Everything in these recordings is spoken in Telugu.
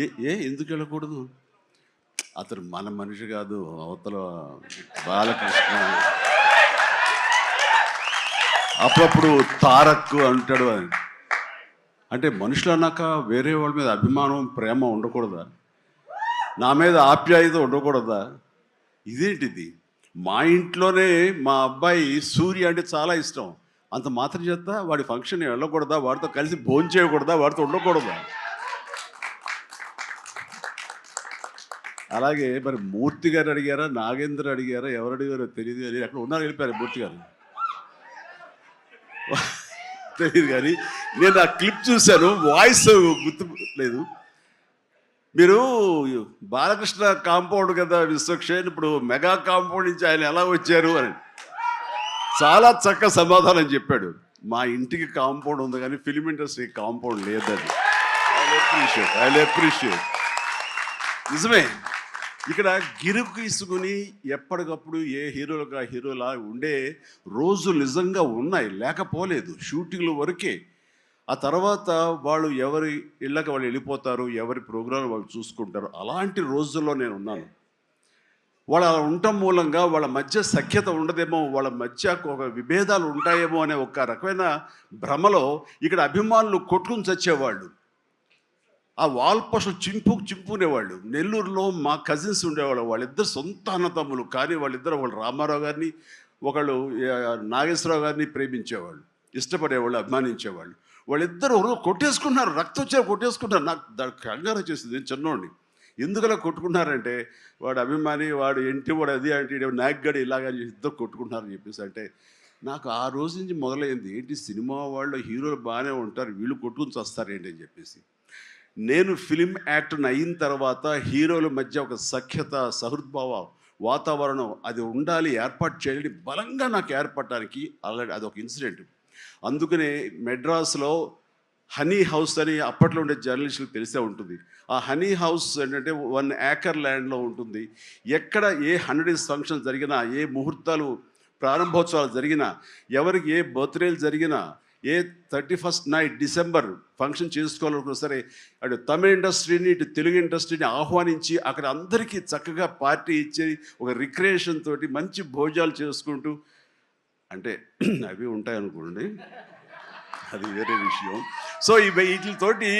ఏ ఏ ఎందుకు వెళ్ళకూడదు? అతను మన మనిషి కాదు, అవతల బాలకృష్ణ అప్పుడప్పుడు తారక్ అంటాడు అని. అంటే మనుషులు అన్నాక వేరే వాళ్ళ మీద అభిమానం ప్రేమ ఉండకూడదా? నా మీద ఆప్యాయత ఉండకూడదా? ఇదేంటిది? మా ఇంట్లోనే మా అబ్బాయి సూర్య అంటే చాలా ఇష్టం. అంత మాత్రం చేత వాడి ఫంక్షన్ వెళ్ళకూడదా? వాడితో కలిసి భోజనం చేయకూడదా? వాడితో ఉండకూడదా? అలాగే మరి మూర్తి గారు అడిగారా, నాగేంద్ర అడిగారా, ఎవరు అడిగారో తెలియదు కానీ అక్కడ ఉన్నారు, వెళ్ళిపోయారు మూర్తి గారు. తెలియదు కానీ నేను ఆ క్లిప్ చూశాను, వాయిస్ గుర్తు లేదు. మీరు బాలకృష్ణ కాంపౌండ్ కదా విశ్వక్షేణ్, ఇప్పుడు మెగా కాంపౌండ్ నుంచి ఆయన ఎలా వచ్చారు అని చాలా చక్కగా సమాధానం చెప్పాడు. మా ఇంటికి కాంపౌండ్ ఉంది కానీ ఫిలిం ఇండస్ట్రీ కాంపౌండ్ లేదని. I appreciate. నిజమే, ఇక్కడ గిరుకు ఇసుకుని ఎప్పటికప్పుడు ఏ హీరోలుగా హీరోలా ఉండే రోజులు నిజంగా ఉన్నాయి, లేకపోలేదు. షూటింగ్ల వరకే. ఆ తర్వాత వాళ్ళు ఎవరి ఇళ్ళకి వాళ్ళు వెళ్ళిపోతారు, ఎవరి ప్రోగ్రాం వాళ్ళు చూసుకుంటారు. అలాంటి రోజుల్లో నేను ఉన్నాను. వాళ్ళు అలా ఉండటం మూలంగా వాళ్ళ మధ్య సఖ్యత ఉండదేమో, వాళ్ళ మధ్య ఒక విభేదాలు ఉంటాయేమో అనే ఒక రకమైన భ్రమలో ఇక్కడ అభిమానులు కొట్టుకుని చచ్చేవాళ్ళు. ఆ వాల్ పోస్టులు చింపుకునేవాళ్ళు. నెల్లూరులో మా కజిన్స్ ఉండేవాళ్ళు, వాళ్ళిద్దరు సొంత అన్నతమ్ములు, కానీ వాళ్ళిద్దరు వాళ్ళు రామారావు గారిని, ఒకళ్ళు నాగేశ్వరరావు గారిని ప్రేమించేవాళ్ళు, ఇష్టపడేవాళ్ళు, అభిమానించేవాళ్ళు. వాళ్ళిద్దరు కొట్టేసుకున్నారు, రక్తం వచ్చే కొట్టేసుకున్నారు. నాకు దానికి కంగారు వచ్చేసింది. నేను చిన్నోడిని. ఎందుకలా కొట్టుకున్నారంటే వాడు అభిమాని, వాడు ఇంటి వాడు అది అంటే నాగ్గడి ఇలాగని ఇద్దరు కొట్టుకుంటున్నారని చెప్పేసి. అంటే నాకు ఆ రోజు నుంచి మొదలైంది, ఏంటి సినిమా వాళ్ళు హీరోలు బాగానే ఉంటారు, వీళ్ళు కొట్టుకుని వస్తారేంటి అని చెప్పేసి. నేను ఫిలిం యాక్టర్ని అయిన తర్వాత హీరోల మధ్య ఒక సఖ్యత, సహృద్భావ వాతావరణం అది ఉండాలి, ఏర్పాటు చేయాలి బలంగా నాకు ఏర్పడటానికి ఆల్రెడీ అదొక ఇన్సిడెంట్. అందుకనే మెడ్రాస్లో హనీ హౌస్ అని అప్పట్లో ఉండే జర్నలిస్టులకు తెలిసే ఉంటుంది. ఆ హనీ హౌస్ ఏంటంటే 1 ఏకర్ ల్యాండ్లో ఉంటుంది. ఎక్కడ ఏ 100 డేస్ ఫంక్షన్ జరిగినా, ఏ ముహూర్తాలు ప్రారంభోత్సవాలు జరిగినా, ఎవరికి ఏ బర్త్డేలు జరిగినా, ఏ 31st నైట్ డిసెంబర్ ఫంక్షన్ చేసుకోవాలనుకున్నా సరే అటు తమిళ ఇండస్ట్రీని ఇటు తెలుగు ఇండస్ట్రీని ఆహ్వానించి అక్కడ అందరికీ చక్కగా పార్టీ ఇచ్చి ఒక రిక్రియేషన్ తోటి మంచి భోజనాలు చేసుకుంటూ, అంటే అవి ఉంటాయనుకోండి, అది వేరే విషయం. సో వీటితోటి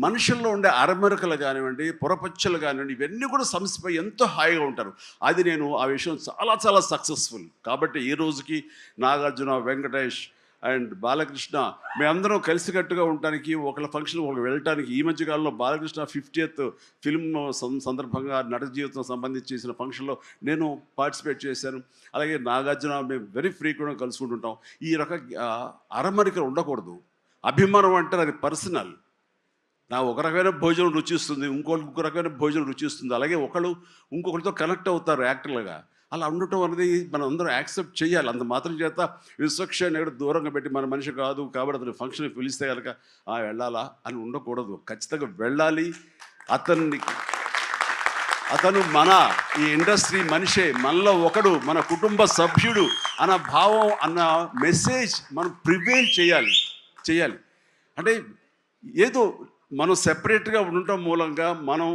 మనుషుల్లో ఉండే అరమరకలు కానివ్వండి, పొరపచ్చలు కానివ్వండి, ఇవన్నీ కూడా సమసిపోయి ఎంతో హాయిగా ఉంటారు. అది నేను ఆ విషయం చాలా చాలా సక్సెస్ఫుల్. కాబట్టి ఈ రోజుకి నాగార్జున, వెంకటేష్ అండ్ బాలకృష్ణ మేమందరం కలిసికట్టుగా ఉండటానికి, ఒకళ్ళ ఫంక్షన్ ఒకళ్ళు వెళ్ళటానికి, ఈ మధ్యకాలంలో బాలకృష్ణ 50th ఫిల్మ్ సందర్భంగా నట జీవితం సంబంధించి చేసిన ఫంక్షన్లో నేను పార్టిసిపేట్ చేశాను. అలాగే నాగార్జున మేము వెరీ ఫ్రీక్వెంట్గా కలుసుకుంటుంటాం. ఈ రక అరమరికలు ఉండకూడదు. అభిమానం అంటే అది పర్సనల్. నా ఒక రకమైన భోజనం రుచిస్తుంది, ఇంకొక రకమైన భోజనం రుచిస్తుంది. అలాగే ఒకళ్ళు ఇంకొకరితో కనెక్ట్ అవుతారు యాక్టర్లుగా. అలా ఉండటం అనేది మనం అందరం యాక్సెప్ట్ చేయాలి. అంత మాత్రం చేత విశ్వక్షేణ్ ఎక్కడ దూరంగా పెట్టి మన మనిషి కాదు కాబట్టి అతను ఫంక్షన్కి పిలిస్తే కనుక వెళ్ళాలా అని ఉండకూడదు. ఖచ్చితంగా వెళ్ళాలి. అతను మన ఈ ఇండస్ట్రీ మనిషే, మనలో ఒకడు, మన కుటుంబ సభ్యుడు అన్న భావం, అన్న మెసేజ్ మనం ప్రివేల్ చేయాలి. అంటే ఏదో మనం సెపరేట్గా ఉండటం మూలంగా, మనం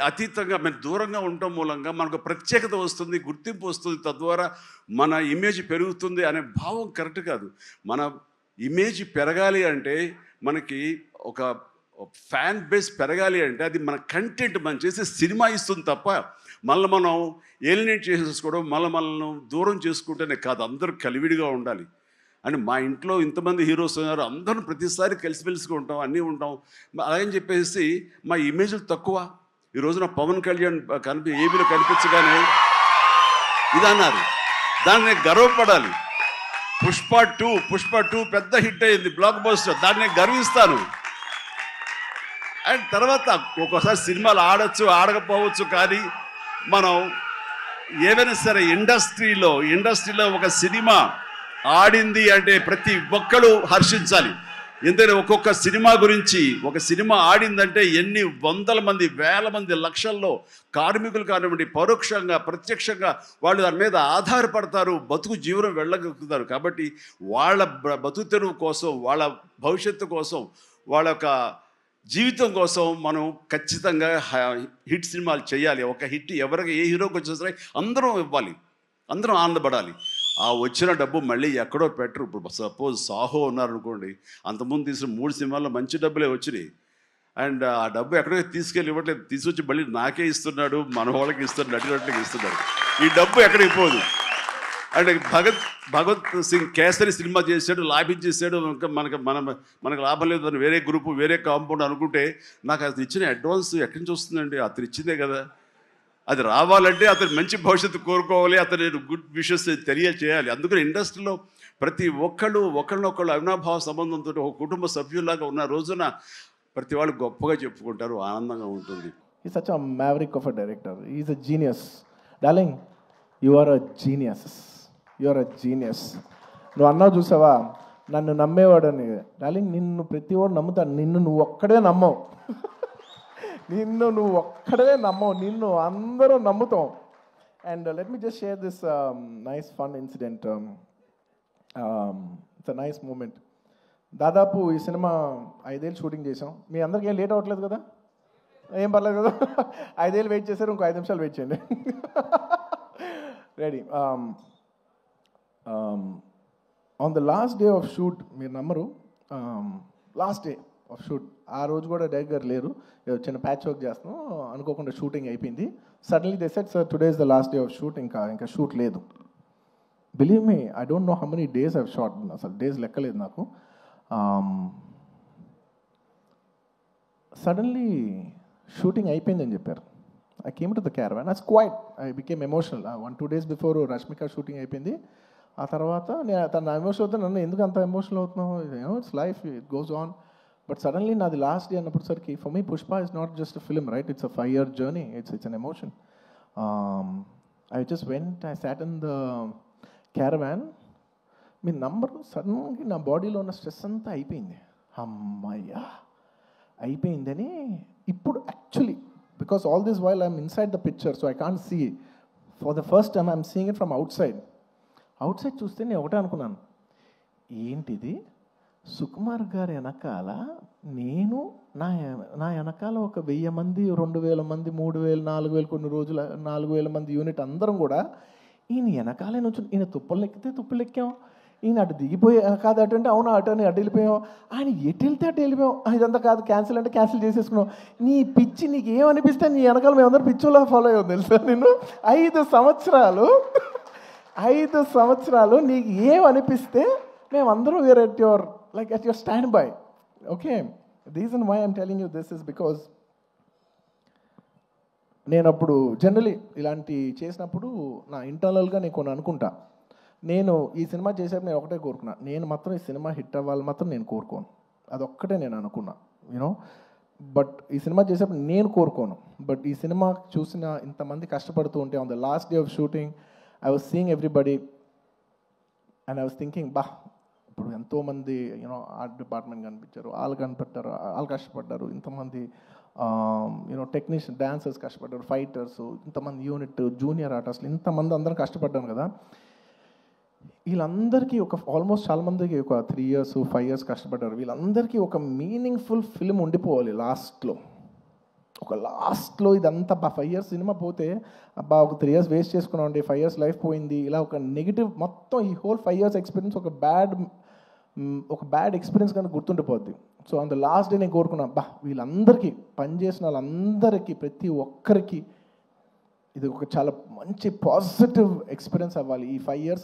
అతీతంగా మనం దూరంగా ఉండటం మూలంగా మనకు ప్రత్యేకత వస్తుంది, గుర్తింపు వస్తుంది, తద్వారా మన ఇమేజ్ పెరుగుతుంది అనే భావం కరెక్ట్ కాదు. మన ఇమేజ్ పెరగాలి అంటే, మనకి ఒక ఫ్యాన్ బేస్ పెరగాలి అంటే అది మన కంటెంట్, మనం చేసే సినిమా ఇస్తుంది తప్ప మనం ఏలినేట్ చేసేసుకోవడం, మనల్ని దూరం చేసుకుంటేనే కాదు. అందరూ కలివిడిగా ఉండాలి. అని మా ఇంట్లో ఇంతమంది హీరోస్ ఉన్నారు, అందరూ ప్రతిసారి కలిసిమెలిసిగా ఉంటాం, అన్నీ ఉంటాం. అలాగని చెప్పేసి మా ఇమేజ్లు తక్కువ. ఈ రోజున పవన్ కళ్యాణ్ ఏబీలో కనిపించగానే ఇది అన్నారు, దాన్ని నేను గర్వపడాలి. పుష్ప 2 పెద్ద హిట్ అయింది, బ్లాక్ బస్టర్, దాన్ని నేను గర్విస్తాను. అండ్ తర్వాత ఒక్కోసారి సినిమాలు ఆడచ్చు, ఆడకపోవచ్చు, కానీ మనం ఏదైనా సరే ఇండస్ట్రీలో ఒక సినిమా ఆడింది అంటే ప్రతి ఒక్కరు హర్షించాలి. ఎందుకంటే ఒక్కొక్క సినిమా గురించి, ఒక సినిమా ఆడిందంటే ఎన్ని వందల మంది, వేల మంది, లక్షల్లో కార్మికులు కానివ్వండి, పరోక్షంగా ప్రత్యక్షంగా వాళ్ళు దాని మీద ఆధారపడతారు, బతుకు జీవనం వెళ్ళగలుగుతారు. కాబట్టి వాళ్ళ బతుకు తెరువు కోసం, వాళ్ళ భవిష్యత్తు కోసం, వాళ్ళ యొక్క జీవితం కోసం మనం ఖచ్చితంగా హిట్ సినిమాలు చేయాలి. ఒక హిట్ ఎవరికి ఏ హీరోకి వచ్చినా సరే అందరం ఇవ్వాలి, అందరం ఆనందపడాలి. ఆ వచ్చిన డబ్బు మళ్ళీ ఎక్కడో పెట్టరు. ఇప్పుడు సపోజ్ సాహో ఉన్నారనుకోండి, అంతకుముందు తీసిన 3 సినిమాల్లో మంచి డబ్బులే వచ్చినాయి. అండ్ ఆ డబ్బు ఎక్కడో తీసుకెళ్ళి ఇవ్వట్లేదు, తీసుకొచ్చి మళ్ళీ నాకే ఇస్తున్నాడు, మన వాళ్ళకి ఇస్తున్నాడు, నటినట్లకి ఇస్తున్నాడు. ఈ డబ్బు ఎక్కడికి పోదు. అండ్ భగత్ సింగ్ కేసరి సినిమా చేశాడు, లాభించేసాడు, ఇంకా మనకు లాభం లేదు అని వేరే గ్రూపు వేరే కాంపౌండ్ అనుకుంటే, నాకు అతను ఇచ్చిన అడ్వాన్స్ ఎక్కడి నుంచి వస్తుందండి? అతను ఇచ్చిందే కదా. అది రావాలంటే అతను మంచి భవిష్యత్తు కోరుకోవాలి, అతను గుడ్ విషెస్ తెలియచేయాలి. అందుకని ఇండస్ట్రీలో ప్రతి ఒక్కళ్ళు ఒకళ్ళనొకళ్ళు అవినాభావ సంబంధంతో ఒక కుటుంబ సభ్యుల్లాగా ఉన్న రోజున ప్రతి వాళ్ళు గొప్పగా చెప్పుకుంటారు, ఆనందంగా ఉంటుంది. He's such a maverick of a director. He's a genius. Darling, you are a genius. You are a genius. నువ్వు అన్నావు చూసావా, నన్ను నమ్మేవాడని. డార్లింగ్, నిన్ను ప్రతి వాడు నమ్ముతాడు, నిన్ను నువ్వు ఒక్కడే నమ్మవు. నిన్ను నువ్వు ఒక్కడే నమ్మవు, నిన్ను అందరూ నమ్ముతాం. And let me just share this nice fun incident. It's a nice moment. దాదాపు ఈ సినిమా 5 ఏళ్ళు షూటింగ్ చేసాం. మీ అందరికీ ఏం లేట్ అవ్వట్లేదు కదా? ఏం పర్లేదు కదా? 5 ఏళ్ళు వెయిట్ చేశారు, ఇంకో 5 నిమిషాలు వెయిట్ చేయండి. Ready. On the last day of shoot, మీరు నమ్మరు, లాస్ట్ డే ఆఫ్ షూట్, ఆ రోజు కూడా డైరెక్టర్ గారు లేరు, చిన్న ప్యాచ్ వర్క్ చేస్తున్నాం, అనుకోకుండా షూటింగ్ అయిపోయింది. Suddenly they said, sir today is the last day of shoot, ఇంకా షూట్ లేదు. Believe me, I don't know how many days I've shot, అసలు డేస్ లెక్కలేదు నాకు. సడన్లీ షూటింగ్ అయిపోయిందని చెప్పారు. I came to the caravan, I quite, I became emotional. 1-2 days before Rashmika shooting అయిపోయింది. ఆ తర్వాత తన ఎమోషన్ అవుతుంది, నన్ను ఎందుకు అంత ఎమోషనల్ అవుతున్నావు, it's life, it goes on. But suddenly నాది లాస్ట్ డే అన్నప్పటిసరికి, for me Pushpa is not just a film, right? It's a 5-year journey, it's an emotion. I just went, I sat in the caravan. మీ నంబరు సడన్గా నా బాడీలో ఉన్న స్ట్రెస్ అంతా అయిపోయింది. అమ్మయ్యా అయిపోయిందని ఇప్పుడు actually, because all this while I'm inside the picture, so I can't see. For the first time I'm seeing it from outside చూస్తే నేను ఒకటే అనుకున్నాను, ఏంటిది, సుకుమార్ గారి వెనకాల నేను, నా వెనకాల ఒక 1000 మంది, 2000 మంది, 3000, 4000, కొన్ని రోజులు 4000 మంది యూనిట్ అందరం కూడా ఈయన వెనకాలే నుంచి, ఈయన తుప్పలు ఎక్కితే తుప్పలు ఎక్కాం, ఈయన అటు దిగిపోయి కాదు అటు అంటే అవును అటు అని అటు వెళ్ళిపోయాం, ఆయన ఎటు వెళ్తే అటు వెళ్ళిపోయాం, ఇదంతా కాదు క్యాన్సిల్ అంటే క్యాన్సిల్ చేసేసుకున్నాం. నీ పిచ్చి నీకు ఏమనిపిస్తే నీ వెనకాల మేమందరం పిచ్చోలా ఫాలో అయ్యాం తెలుసా. నేను 5 సంవత్సరాలు నీకు ఏమనిపిస్తే మేమందరం we are at your at your standby. Okay, the reason why I'm telling you this is because నేను అప్పుడు జనరలీ ఇలాంటి చేసినప్పుడు నా ఇంటర్నల్గా నేను కొన్ని అనుకుంటా. నేను ఈ సినిమా చేసేప్పుడు నేను ఒకటే కోరుకున్నా, నేను మాత్రం ఈ సినిమా హిట్ అవ్వాలి మాత్రం నేను కోరుకోను, అదొక్కటే నేను అనుకున్నా, యూనో. బట్ ఈ సినిమా చేసేప్పుడు నేను కోరుకోను. బట్ ఈ సినిమా చూసిన ఇంతమంది కష్టపడుతూ ఉంటే, on the last day of shooting I was seeing everybody and I was thinking, ఇప్పుడు ఎంతోమంది యూనో ఆర్ట్ డిపార్ట్మెంట్ కనిపించారు, వాళ్ళు కనిపెట్టారు, వాళ్ళు కష్టపడ్డారు, ఇంతమంది యూనో టెక్నీషియన్, డాన్సర్స్ కష్టపడ్డారు, ఫైటర్స్, ఇంతమంది యూనిట్, జూనియర్ ఆర్టిస్టులు, ఇంతమంది అందరం కష్టపడ్డాను కదా. వీళ్ళందరికీ ఆల్మోస్ట్ చాలా మందికి ఒక 3 years 5 years కష్టపడ్డారు. వీళ్ళందరికీ ఒక మీనింగ్ఫుల్ ఫిల్మ్ ఉండిపోవాలి లాస్ట్లో ఇదంతా 5 years సినిమా పోతే, ఒక 3 years వేస్ట్ చేసుకున్నాం అండి, 5 years లైఫ్ పోయింది, ఇలా ఒక నెగిటివ్ మొత్తం ఈ హోల్ 5 years ఎక్స్పీరియన్స్ ఒక బ్యాడ్ ఎక్స్పీరియన్స్ కనుక గుర్తుండిపోద్ది. So on the last day నేను కోరుకున్నా, వీళ్ళందరికీ పనిచేసిన వాళ్ళందరికీ, ప్రతి ఒక్కరికి ఇది ఒక చాలా మంచి పాజిటివ్ ఎక్స్పీరియన్స్ అవ్వాలి. ఈ 5 years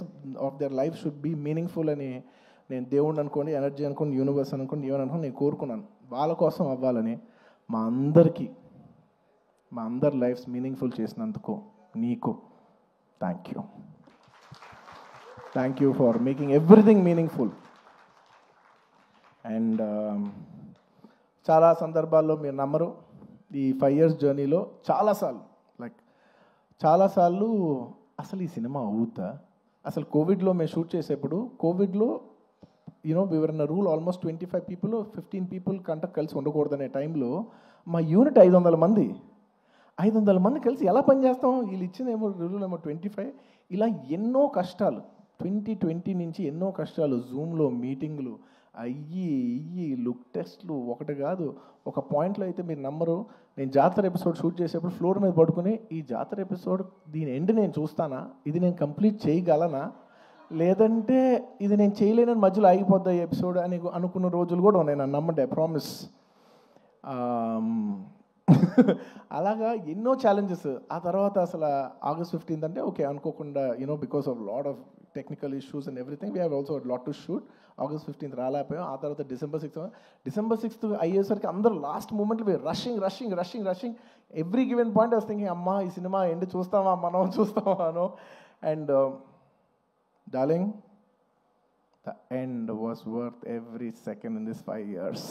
of their life should be meaningful అని నేను దేవుడిని అనుకోండి, ఎనర్జీ అనుకోండి, యూనివర్స్ అనుకోండి, ఏమని అనుకోండి, నేను కోరుకున్నాను. వాళ్ళ కోసం అవ్వాలని, మా అందరి లైఫ్స్ మీనింగ్ఫుల్ చేసినందుకు నీకు thank you for making everything meaningful. And చాలా సందర్భాల్లో మీరు నమ్మరు, ఈ 5 years జర్నీలో చాలాసార్లు అసలు ఈ సినిమా అవుతా, అసలు కోవిడ్లో మేము షూట్ చేసేప్పుడు, కోవిడ్లో you know we were in rule almost 25 people 15 people కంట కలిసి ఉండకూడదనే టైంలో మా యూనిట్ 500 మంది కలిసి ఎలా పనిచేస్తాం, వీళ్ళు ఇచ్చిన రూల్ 25. ఇలా ఎన్నో కష్టాలు 2020 నుంచి ఎన్నో కష్టాలు, జూమ్లో మీటింగ్లు, ఇయ్యి లుక్ టెస్ట్లు ఒకటి కాదు. ఒక పాయింట్లో అయితే మీరు నమ్మరు, నేను జాతర ఎపిసోడ్ షూట్ చేసేప్పుడు ఫ్లోర్ మీద పడుకుని ఈ జాతర ఎపిసోడ్ దీని ఎండ్ నేను చూస్తానా, ఇది నేను కంప్లీట్ చేయగలనా, లేదంటే ఇది నేను చేయలేనని మధ్యలో ఆగిపోద్దా ఈ ఎపిసోడ్ అని అనుకున్న రోజులు కూడా ఉన్నాయి. నన్ను నమ్మండి, ఐ ప్రామిస్. అలాగా ఎన్నో ఛాలెంజెస్. ఆ తర్వాత అసలు August 15th అంటే ఓకే అనుకోకుండా because of lot of technical issues and everything we have also lot to shoot. August 15th రాలేకపోయాం. ఆ తర్వాత December 6th అయ్యేసరికి అందరూ లాస్ట్ మూమెంట్లో rushing every given point I was thinking, అమ్మా ఈ సినిమా ఎండ్ చూస్తామా మనం చూస్తామానో. And darling, the end was worth every second in this 5 years.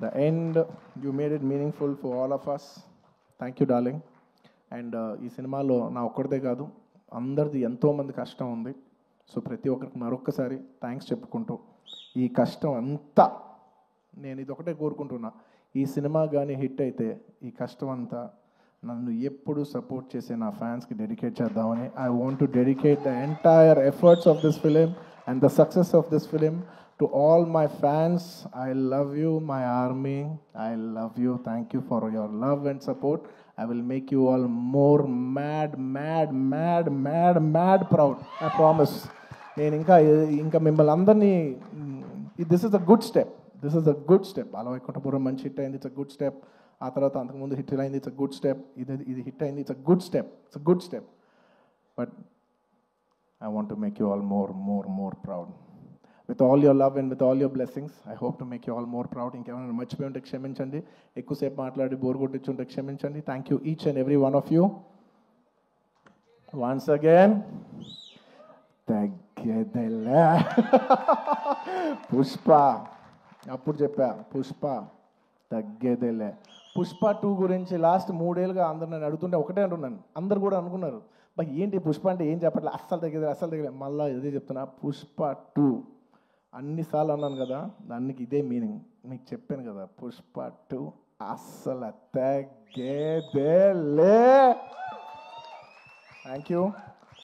The end, you made it meaningful for all of us. Thank you, darling. And ఈ సినిమాలో నా ఒక్కడిదే కాదు, అందరిది ఎంతోమంది కష్టం ఉంది. సో ప్రతి ఒక్కరికి మరొక్కసారి థ్యాంక్స్ చెప్పుకుంటూ, ఈ కష్టం అంతా నేను ఇది ఒకటే కోరుకుంటున్నా, ఈ సినిమా కానీ హిట్ అయితే ఈ కష్టం అంతా నన్ను ఎప్పుడు సపోర్ట్ చేసే నా ఫ్యాన్స్కి డెడికేట్ చేద్దామని. I want to dedicate the entire efforts of this film and the success of this film to all my fans. I love you, my army. I love you. Thank you for your love and support. I will make you all more mad proud. I promise. నేను ఇంకా మిమ్మల్ని అందరినీ, this is a good step. Ala Vaikunthapuram మంచి హిట్ అయింది, ఇట్స్ అ గుడ్ స్టెప్. ఆ తర్వాత అంతకుముందు హిట్ అయింది, ఇట్స్ అ గుడ్ స్టెప్. ఇది హిట్ అయింది, it's a good step. But I want to make you all more proud. With all your love and with all your blessings, I hope to make you all more proud. ఇంకేమైనా మర్చిపోయి ఉంటే క్షమించండి, ఎక్కువసేపు మాట్లాడి బోర్ కొట్టించుంటే క్షమించండి. Thank you each and every one of you. Once again, తగ్గేదేలే పుష్ప, అప్పుడు చెప్పా పుష్ప తగ్గేదేలే. పుష్ప 2 గురించి లాస్ట్ 3 ఏళ్ళుగా అందరు నన్ను అడుగుతుంటే ఒకటే అంటున్నాను. అందరు కూడా అనుకున్నారు, బా ఏంటి పుష్ప అంటే ఏం చెప్పట్లే, అస్సలు తగ్గేది. మళ్ళీ ఇదే చెప్తున్నా, పుష్ప 2 అన్నిసార్లు అన్నాను కదా, దానికి ఇదే మీనింగ్. మీకు చెప్పాను కదా, పుష్ప 2 అస్సలు తగ్గేదేలే. Thank you.